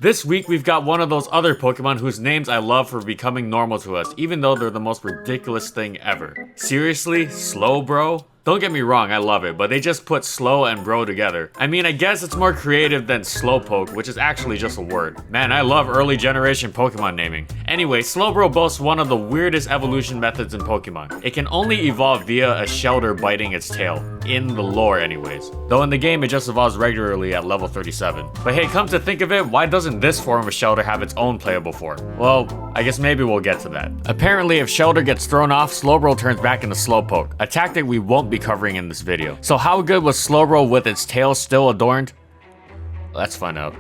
This week we've got one of those other Pokemon whose names I love for becoming normal to us, even though they're the most ridiculous thing ever. Seriously? Slowbro? Don't get me wrong, I love it, but they just put slow and bro together. I mean, I guess it's more creative than slowpoke, which is actually just a word. Man, I love early generation Pokemon naming. Anyway, Slowbro boasts one of the weirdest evolution methods in Pokemon. It can only evolve via a shellder biting its tail. In the lore anyways. Though in the game it just evolves regularly at level 37. But hey, come to think of it, why doesn't this form of shellder have its own playable form? Well, I guess maybe we'll get to that. Apparently if shellder gets thrown off, Slowbro turns back into slowpoke, a tactic we won't be covering in this video. So how good was Slowbro with its tail still adorned? Let's find out.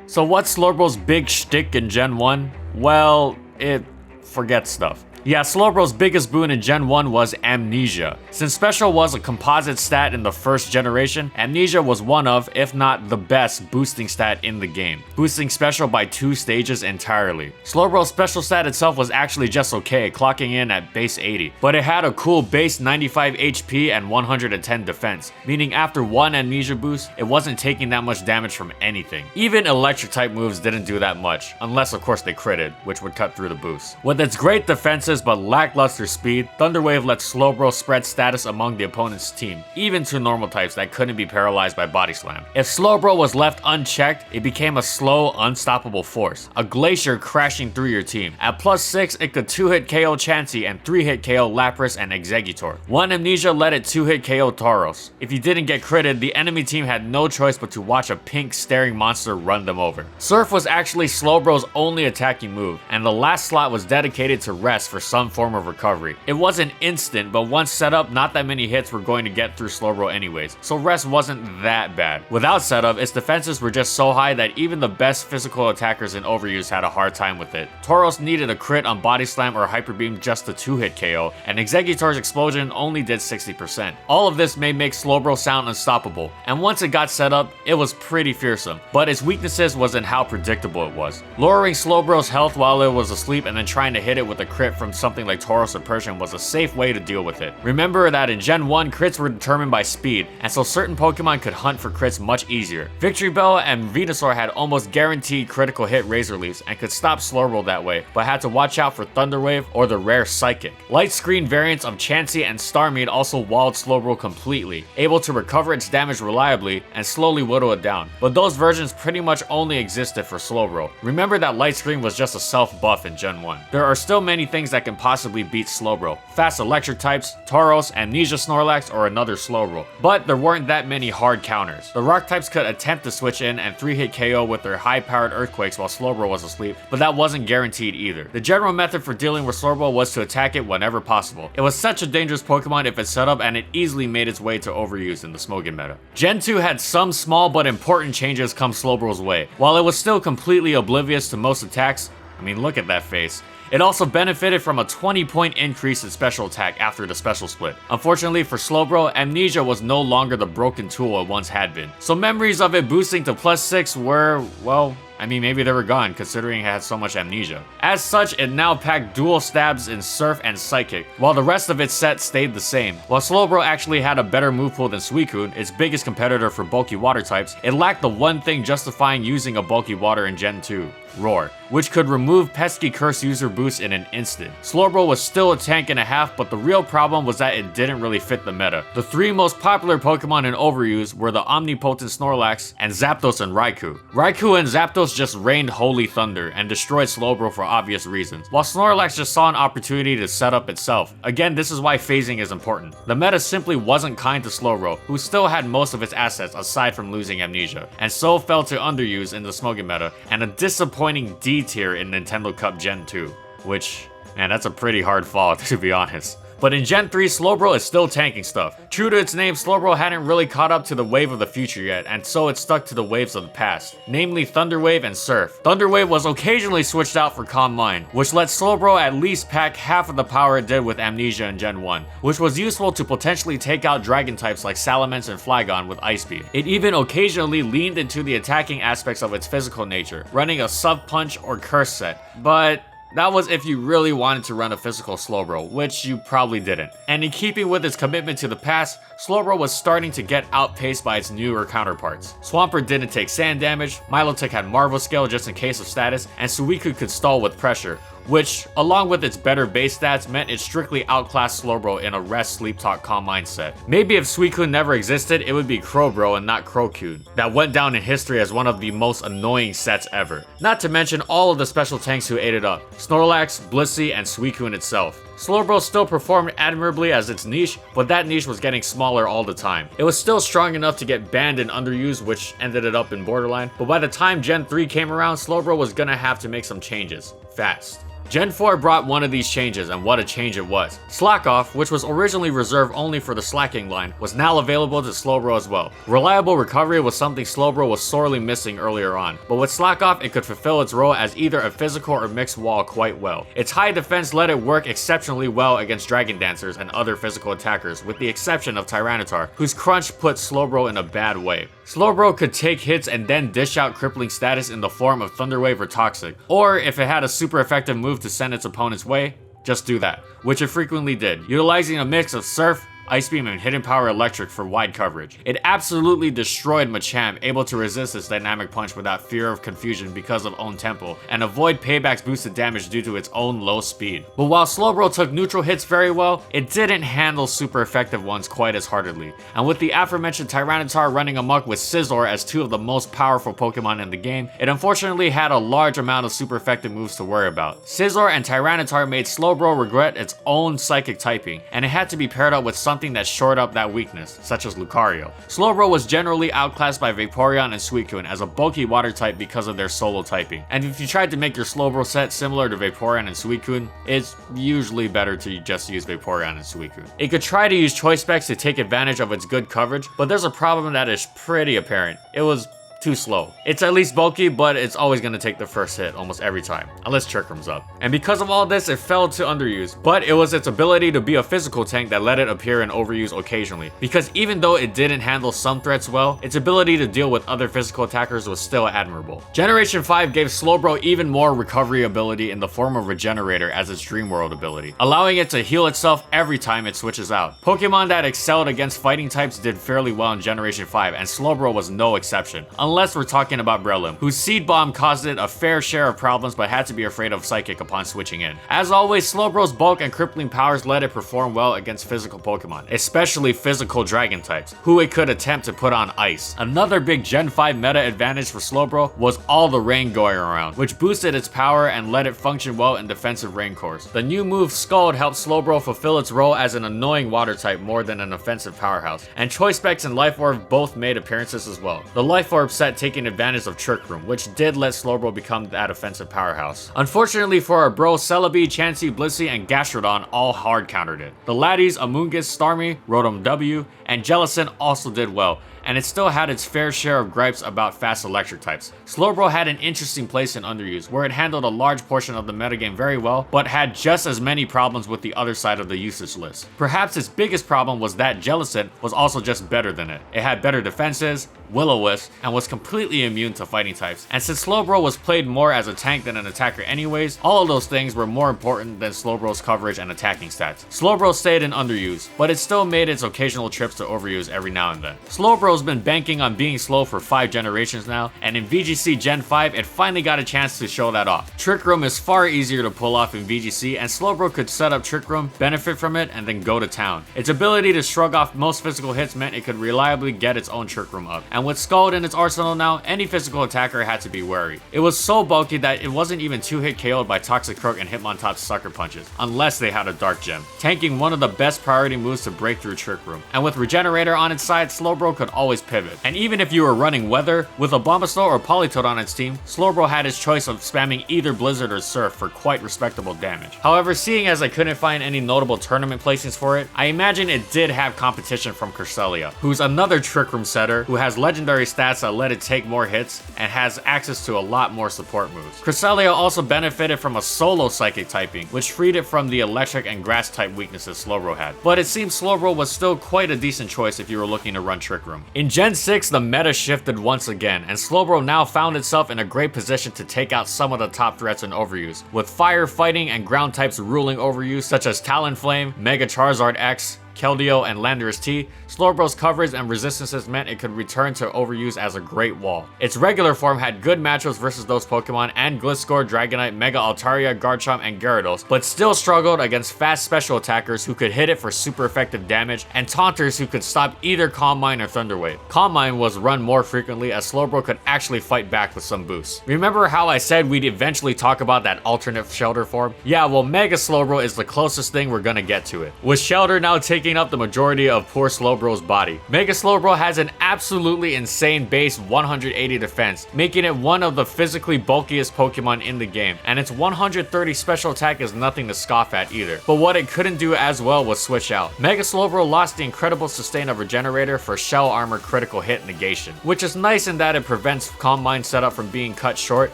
So what's Slowbro's big shtick in Gen 1? Well, it forgets stuff. Yeah, Slowbro's biggest boon in Gen 1 was Amnesia. Since Special was a composite stat in the first generation, Amnesia was one of, if not the best, boosting stat in the game, boosting Special by 2 stages entirely. Slowbro's Special stat itself was actually just okay, clocking in at base 80, but it had a cool base 95 HP and 110 defense, meaning after one Amnesia boost, it wasn't taking that much damage from anything. Even electric type moves didn't do that much, unless of course they critted, which would cut through the boost. With its great defense but lackluster speed, Thunder Wave let Slowbro spread status among the opponent's team, even to normal types that couldn't be paralyzed by Body Slam. If Slowbro was left unchecked, it became a slow, unstoppable force, a glacier crashing through your team. At +6, it could 2-hit KO Chansey and 3-hit KO Lapras and Exeggutor. One Amnesia let it 2-hit KO Tauros. If you didn't get critted, the enemy team had no choice but to watch a pink staring monster run them over. Surf was actually Slowbro's only attacking move, and the last slot was dedicated to rest for some form of recovery. It wasn't instant, but once set up, not that many hits were going to get through Slowbro anyways, so rest wasn't that bad. Without setup, its defenses were just so high that even the best physical attackers in Overuse had a hard time with it. Tauros needed a crit on Body Slam or Hyper Beam just to 2-hit KO, and Exeggutor's explosion only did 60%. All of this may make Slowbro sound unstoppable, and once it got set up, it was pretty fearsome, but its weaknesses was in how predictable it was. Lowering Slowbro's health while it was asleep and then trying to hit it with a crit from something like Tauros or Persian was a safe way to deal with it. Remember that in Gen 1, crits were determined by speed, and so certain Pokemon could hunt for crits much easier. Victory Bell and Venusaur had almost guaranteed critical hit Razor Leafs and could stop Slowbro that way, but had to watch out for Thunder Wave or the rare Psychic. Light Screen variants of Chansey and Starmie also walled Slowbro completely, able to recover its damage reliably and slowly whittle it down, but those versions pretty much only existed for Slowbro. Remember that Light Screen was just a self buff in Gen 1. There are still many things that can possibly beat Slowbro. Fast electric types, Tauros, Amnesia Snorlax, or another Slowbro. But there weren't that many hard counters. The rock types could attempt to switch in and 3-hit KO with their high-powered earthquakes while Slowbro was asleep, but that wasn't guaranteed either. The general method for dealing with Slowbro was to attack it whenever possible. It was such a dangerous Pokemon if it's set up, and it easily made its way to overuse in the Smogon meta. Gen 2 had some small but important changes come Slowbro's way. While it was still completely oblivious to most attacks, I mean, look at that face. It also benefited from a 20-point increase in special attack after the special split. Unfortunately for Slowbro, Amnesia was no longer the broken tool it once had been. So memories of it boosting to +6 were, well, I mean, maybe they were gone considering it had so much Amnesia. As such, it now packed dual stabs in Surf and Psychic, while the rest of its set stayed the same. While Slowbro actually had a better move pool than Suicune, its biggest competitor for bulky water types, it lacked the one thing justifying using a bulky water in Gen 2. Roar, which could remove pesky curse user boosts in an instant. Slowbro was still a tank and a half, but the real problem was that it didn't really fit the meta. The 3 most popular Pokemon in Overuse were the omnipotent Snorlax and Zapdos and Raikou. Raikou and Zapdos just rained holy thunder and destroyed Slowbro for obvious reasons, while Snorlax just saw an opportunity to set up itself. Again, this is why phasing is important. The meta simply wasn't kind to Slowbro, who still had most of its assets aside from losing Amnesia, and so fell to underuse in the Smogon meta, and a disappointing D tier in Nintendo Cup Gen 2, which, man, that's a pretty hard fall to be honest. But in Gen 3, Slowbro is still tanking stuff. True to its name, Slowbro hadn't really caught up to the wave of the future yet, and so it stuck to the waves of the past, namely Thunder Wave and Surf. Thunder Wave was occasionally switched out for Calm Mind, which let Slowbro at least pack half of the power it did with Amnesia in Gen 1, which was useful to potentially take out dragon types like Salamence and Flygon with Ice Beam. It even occasionally leaned into the attacking aspects of its physical nature, running a Sub Punch or Curse set, but That was if you really wanted to run a physical Slowbro, which you probably didn't. And in keeping with its commitment to the past, Slowbro was starting to get outpaced by its newer counterparts. Swampert didn't take sand damage, Milotic had Marvel Scale just in case of status, and Suicune could stall with pressure, which, along with its better base stats, meant it strictly outclassed Slowbro in a rest, sleep, talk, calm mindset. Maybe if Suicune never existed, it would be Crowbro and not Crowcune. That went down in history as one of the most annoying sets ever. Not to mention all of the special tanks who ate it up: Snorlax, Blissey, and Suicune itself. Slowbro still performed admirably as its niche, but that niche was getting smaller all the time. It was still strong enough to get banned and underused, which ended it up in borderline, but by the time Gen 3 came around, Slowbro was gonna have to make some changes. Fast. Gen 4 brought one of these changes, and what a change it was. Slack Off, which was originally reserved only for the slacking line, was now available to Slowbro as well. Reliable recovery was something Slowbro was sorely missing earlier on, but with Slack Off it could fulfill its role as either a physical or mixed wall quite well. Its high defense let it work exceptionally well against Dragon Dancers and other physical attackers, with the exception of Tyranitar, whose crunch put Slowbro in a bad way. Slowbro could take hits and then dish out crippling status in the form of Thunder Wave or Toxic, or if it had a super effective move to send its opponent's way, just do that, which it frequently did, utilizing a mix of Surf, Ice Beam, and Hidden Power Electric for wide coverage. It absolutely destroyed Machamp, able to resist its dynamic punch without fear of confusion because of own tempo, and avoid Payback's boosted damage due to its own low speed. But while Slowbro took neutral hits very well, it didn't handle super effective ones quite as heartedly. And with the aforementioned Tyranitar running amok with Scizor as two of the most powerful Pokemon in the game, it unfortunately had a large amount of super effective moves to worry about. Scizor and Tyranitar made Slowbro regret its own psychic typing, and it had to be paired up with something that shored up that weakness, such as Lucario. Slowbro was generally outclassed by Vaporeon and Suicune as a bulky water type because of their solo typing, and if you tried to make your Slowbro set similar to Vaporeon and Suicune, it's usually better to just use Vaporeon and Suicune. It could try to use Choice Specs to take advantage of its good coverage, but there's a problem that is pretty apparent. It was too slow. It's at least bulky, but it's always going to take the first hit almost every time, unless Trick Room's up. And because of all this, it fell to underuse, but it was its ability to be a physical tank that let it appear in overuse occasionally, because even though it didn't handle some threats well, its ability to deal with other physical attackers was still admirable. Generation 5 gave Slowbro even more recovery ability in the form of Regenerator as its Dream World ability, allowing it to heal itself every time it switches out. Pokemon that excelled against fighting types did fairly well in Generation 5, and Slowbro was no exception. Unless we're talking about Breloom, whose Seed Bomb caused it a fair share of problems but had to be afraid of Psychic upon switching in. As always, Slowbro's bulk and crippling powers let it perform well against physical Pokemon, especially physical Dragon types, who it could attempt to put on ice. Another big Gen 5 meta advantage for Slowbro was all the rain going around, which boosted its power and let it function well in defensive rain cores. The new move Scald helped Slowbro fulfill its role as an annoying water type more than an offensive powerhouse, and Choice Specs and Life Orb both made appearances as well. The Life Orb set taking advantage of Trick Room, which did let Slowbro become that offensive powerhouse. Unfortunately for our bro, Celebi, Chansey, Blissey, and Gastrodon all hard countered it. The laddies Amoonguss, Starmie, Rotom W, and Jellicent also did well, and it still had its fair share of gripes about fast electric types. Slowbro had an interesting place in underuse, where it handled a large portion of the metagame very well, but had just as many problems with the other side of the usage list. Perhaps its biggest problem was that Jellicent was also just better than it. It had better defenses, Will-O-Wisp, and was completely immune to fighting types. And since Slowbro was played more as a tank than an attacker anyways, all of those things were more important than Slowbro's coverage and attacking stats. Slowbro stayed in underuse, but it still made its occasional trips to overuse every now and then. Slowbro's been banking on being slow for 5 generations now, and in VGC Gen 5, it finally got a chance to show that off. Trick Room is far easier to pull off in VGC, and Slowbro could set up Trick Room, benefit from it, and then go to town. Its ability to shrug off most physical hits meant it could reliably get its own Trick Room up, and with Scald in its arsenal now, any physical attacker had to be wary. It was so bulky that it wasn't even 2-hit KO'd by Toxic Croak and Hitmontop's Sucker Punches, unless they had a Dark Gem, tanking one of the best priority moves to break through Trick Room. And with Regenerator on its side, Slowbro could always pivot. And even if you were running Weather, with a Bombasol or Politoed on its team, Slowbro had its choice of spamming either Blizzard or Surf for quite respectable damage. However, seeing as I couldn't find any notable tournament placings for it, I imagine it did have competition from Cresselia, who's another Trick Room setter who has legendary stats that let it take more hits, and has access to a lot more support moves. Cresselia also benefited from a solo psychic typing, which freed it from the electric and grass type weaknesses Slowbro had. But it seems Slowbro was still quite a decent choice if you were looking to run Trick Room. In Gen 6, the meta shifted once again, and Slowbro now found itself in a great position to take out some of the top threats in Overuse, with fire fighting and ground types ruling Overuse such as Talonflame, Mega Charizard X, Keldeo, and Landorus T. Slowbro's coverage and resistances meant it could return to Overuse as a great wall. Its regular form had good matchups versus those Pokemon and Gliscor, Dragonite, Mega Altaria, Garchomp, and Gyarados, but still struggled against fast special attackers who could hit it for super effective damage, and taunters who could stop either Calm Mind or Thunder Wave. Calm Mind was run more frequently as Slowbro could actually fight back with some boosts. Remember how I said we'd eventually talk about that alternate shellder form? Yeah, well, Mega Slowbro is the closest thing we're gonna get to it, with shellder now taking up the majority of poor Slowbro's body. Mega Slowbro has an absolutely insane base 180 defense, making it one of the physically bulkiest Pokemon in the game, and its 130 special attack is nothing to scoff at either. But what it couldn't do as well was switch out. Mega Slowbro lost the incredible sustain of Regenerator for Shell Armor critical hit negation, which is nice in that it prevents Calm Mind setup from being cut short,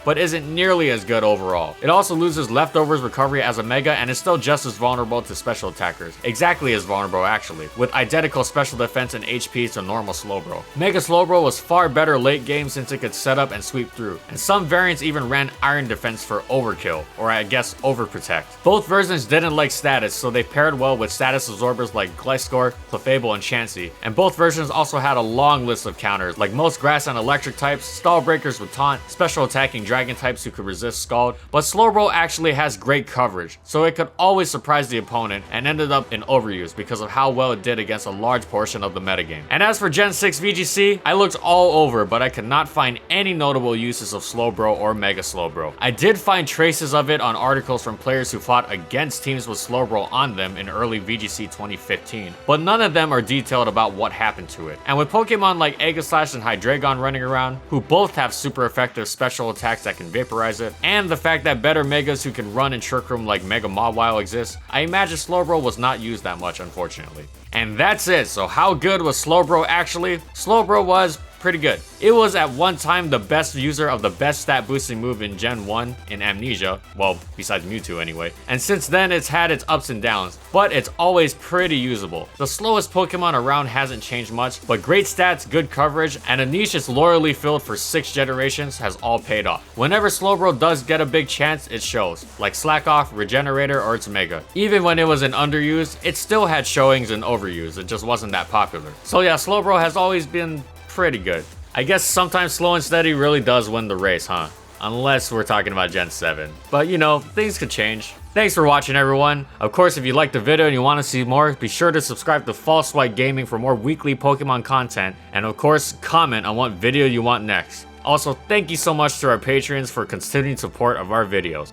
but isn't nearly as good overall. It also loses Leftovers recovery as a Mega and is still just as vulnerable to special attackers. Exactly as vulnerable actually, with identical special defense and HP to normal Slowbro. Mega Slowbro was far better late game since it could set up and sweep through, and some variants even ran Iron Defense for overkill, or I guess overprotect. Both versions didn't like status, so they paired well with status absorbers like Gliscor, Clefable, and Chansey, and both versions also had a long list of counters, like most grass and electric types, stall breakers with taunt, special attacking dragon types who could resist Scald, but Slowbro actually has great coverage, so it could always surprise the opponent and ended up in Overuse because of how well it did against a large portion of the metagame. And as for Gen 6 VGC, I looked all over, but I could not find any notable uses of Slowbro or Mega Slowbro. I did find traces of it on articles from players who fought against teams with Slowbro on them in early VGC 2015, but none of them are detailed about what happened to it. And with Pokemon like Aegislash and Hydreigon running around, who both have super effective special attacks that can vaporize it, and the fact that better Megas who can run in Trick Room like Mega Mawile exist, I imagine Slowbro was not used that much, unfortunately. And that's it. So how good was Slowbro actually? Slowbro was pretty good. It was at one time the best user of the best stat boosting move in Gen 1 in Amnesia, well, besides Mewtwo anyway, and since then it's had its ups and downs, but it's always pretty usable. The slowest Pokemon around hasn't changed much, but great stats, good coverage, and a niche it's loyally filled for 6 generations has all paid off. Whenever Slowbro does get a big chance, it shows, like Slack Off, Regenerator, or its Mega. Even when it was in underuse, it still had showings in overuse, it just wasn't that popular. So yeah, Slowbro has always been pretty good. I guess sometimes slow and steady really does win the race, huh? Unless we're talking about Gen 7. But you know, things could change. Thanks for watching, everyone. Of course, if you liked the video and you want to see more, be sure to subscribe to False White Gaming for more weekly Pokemon content. And of course, comment on what video you want next. Also, thank you so much to our patrons for continuing support of our videos.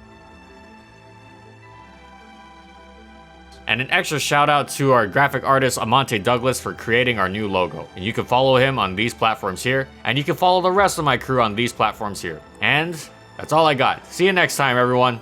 And an extra shout out to our graphic artist Amante Douglas for creating our new logo. And you can follow him on these platforms here, and you can follow the rest of my crew on these platforms here. And that's all I got. See you next time, everyone.